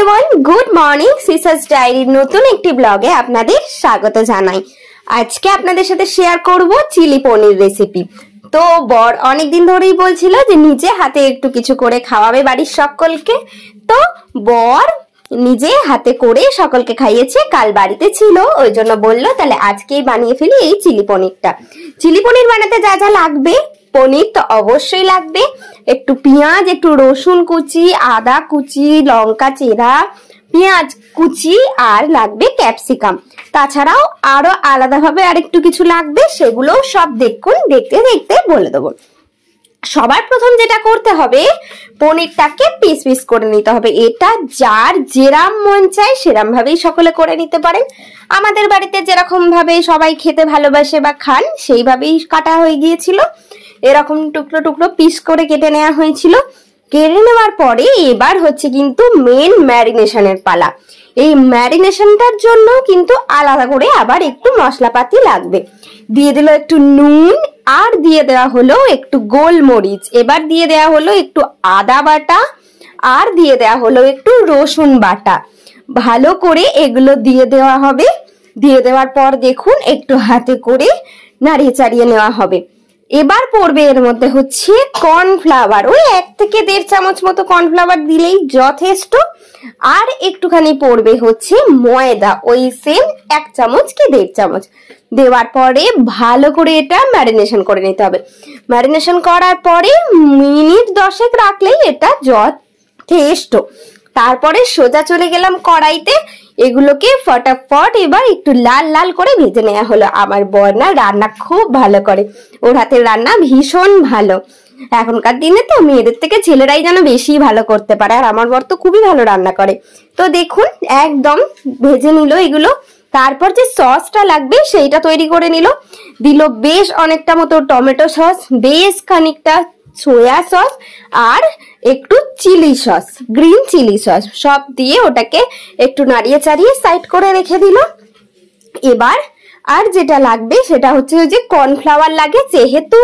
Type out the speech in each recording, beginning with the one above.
Everyone, good morning. সিসার্স ডায়েরির নতুন একটি ব্লগে আপনাদের স্বাগত জানাই। আজকে আপনাদের সাথে শেয়ার করব চিলি পনির রেসিপি। তো বর অনেকদিন ধরেই বলছিল যে নিজে হাতে একটু কিছু করে খাওয়াবে বাড়ির সকলকে। তো বর নিজে হাতে করে সকলকে খাইয়েছে, কাল বাড়িতে ছিল, ওই জন্য বললো তাহলে আজকেই বানিয়ে ফেলি এই চিলি পনিরটা। চিলি পনির বানাতে যা যা লাগবে, পনির তো অবশ্যই লাগবে, একটু পেঁয়াজ, একটু রসুন কুচি, আদা কুচি, লঙ্কা চেরা, পেঁয়াজ কুচি, আর লাগবে ক্যাপসিকাম। তাছাড়াও আরো আলাদাভাবে আরেকটু কিছু লাগবে, সেগুলো সব দেখুন, দেখতে দেখতে বলে দেবো। সবার প্রথম যেটা করতে হবে, পনিরটাকে পিস পিস করে নিতে হবে। এটা যার যেরাম মন চায় সেরাম ভাবেই সকলে করে নিতে পারেন। আমাদের বাড়িতে যেরকম ভাবে সবাই খেতে ভালোবাসে বা খান সেইভাবেই কাটা হয়ে গিয়েছিল। এরকম টুকরো টুকরো পিস করে কেটে নেওয়া হয়েছিল। কেটে নেওয়ার পরে এবার হচ্ছে কিন্তু মেন ম্যারিনেশনের পালা। এই ম্যারিনেশনটার জন্য কিন্তু আলাদা করে আবার একটু মশলাপাতি লাগবে। দিয়ে দিল একটু নুন, আর দিয়ে দেওয়া হলো একটু গোলমরিচ, এবার দিয়ে দেওয়া হলো একটু আদা বাটা, আর দিয়ে দেওয়া হলো একটু রসুন বাটা। ভালো করে এগুলো দিয়ে দেওয়া হবে। দিয়ে দেওয়ার পর দেখুন একটু হাতে করে নাড়িয়ে চাড়িয়ে নেওয়া হবে। এবার পড়বে এর মধ্যে হচ্ছে কর্নফ্লাওয়ার, ওই 1 থেকে 1.5 চামচ মতো কর্নফ্লাওয়ার দিলেই যথেষ্ট। আর একটুখানি পড়বে হচ্ছে ময়দা, ওই সেম 1 চামচ কি 1.5 চামচ। দেওয়ার পরে ভালো করে এটা ম্যারিনেশন করে নিতে হবে। ম্যারিনেশন করার পরে মিনিট 10 রাখলেই এটা যথেষ্ট। তারপরে সোজা চলে গেলাম কড়াইতে। এগুলোকে ফটাফট এবার একটু লাল লাল করে ভেজে নেওয়া হলো। আমার বর না রান্না খুব ভালো করে, ওর হাতের রান্না ভীষণ ভালো। এখনকার দিনে তো মেয়েদের থেকে ছেলেরাই যেন বেশি ভালো করতে পারে, আর আমার বর তো খুবই ভালো রান্না করে। তো দেখুন একদম ভেজে নিল এগুলো। তারপর যে সসটা লাগবে সেইটা তৈরি করে নিল। দিল বেশ অনেকটা মতো টমেটো সস, বেশ খানিকটা সোয়া সস, আর একটু chilli sauce, green chilli sauce, সব দিয়ে ওটাকে একটু নাড়িয়ে চাড়িয়ে সাইড করে রেখে দিল। এবার আর যেটা লাগবে সেটা হচ্ছে যে কর্নফ্লাওয়ার লাগে, যেহেতু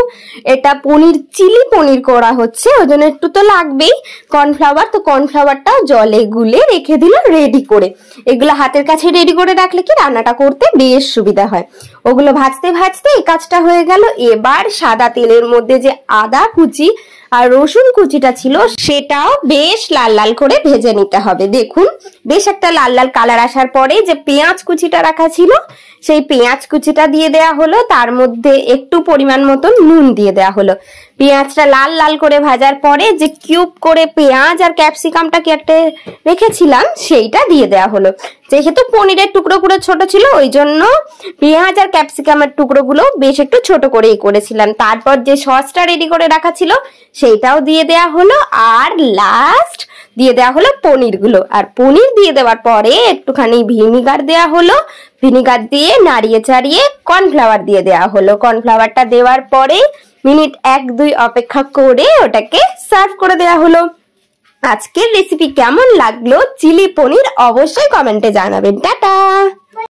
এটা পনির চিলি পনির করা হচ্ছে ওই জন্য একটু তো লাগবেই কর্নফ্লাওয়ার। তো কর্নফ্লাওয়ারটা জলে গুলে রেখে দিল রেডি করে। এগুলো হাতের কাছে রেডি করে রাখলে কি রান্নাটা করতে বেশ সুবিধা হয়। ওগুলো ভাজতে ভাজতে এই কাজটা হয়ে গেল। এবার সাদা তেলের মধ্যে যে আদা কুচি আর রসুন কুচিটা ছিল সেটাও বেশ লাল লাল করে ভেজে নিতে হবে। দেখুন বেশ একটা লাল লাল কালার আসার পরে যে পেঁয়াজ কুচিটা রাখা ছিল সেই পেঁয়াজ কুচিটা দিয়ে দেয়া হলো। তার মধ্যে একটু পরিমাণ মতন নুন দিয়ে দেয়া হলো। পেঁয়াজটা লাল লাল করে ভাজার পরে যে কিউব করে পেঁয়াজ আর ক্যাপসিকামটা কেটে রেখেছিলাম সেইটা দিয়ে দেয়া হলো। যেহেতু পনিরের টুকরোগুলো ছোট ছিল ওই জন্য পেঁয়াজ আর ক্যাপসিকামের টুকরোগুলো বেশ একটু ছোট করেই করেছিলাম। তারপর যে সসটা রেডি করে রাখা ছিল সেইটাও দিয়ে দেয়া হলো। আর লাস্ট দিয়ে দেওয়া হলো পনিরগুলো। আর পনির দিয়ে দেওয়ার পরে একটুখানি ভিনিগার দেওয়া হলো। ভিনিগার দিয়ে নাড়িয়ে চাড়িয়ে কর্নফ্লাওয়ার দিয়ে দেওয়া হলো। কর্নফ্লাওয়ারটা দেওয়ার পরে মিনিট 1-2 অপেক্ষা করে ওটাকে সার্ভ করে দেওয়া হলো। আজকের রেসিপি কেমন লাগলো চিলি পনির অবশ্যই কমেন্টে জানাবেন। টাটা।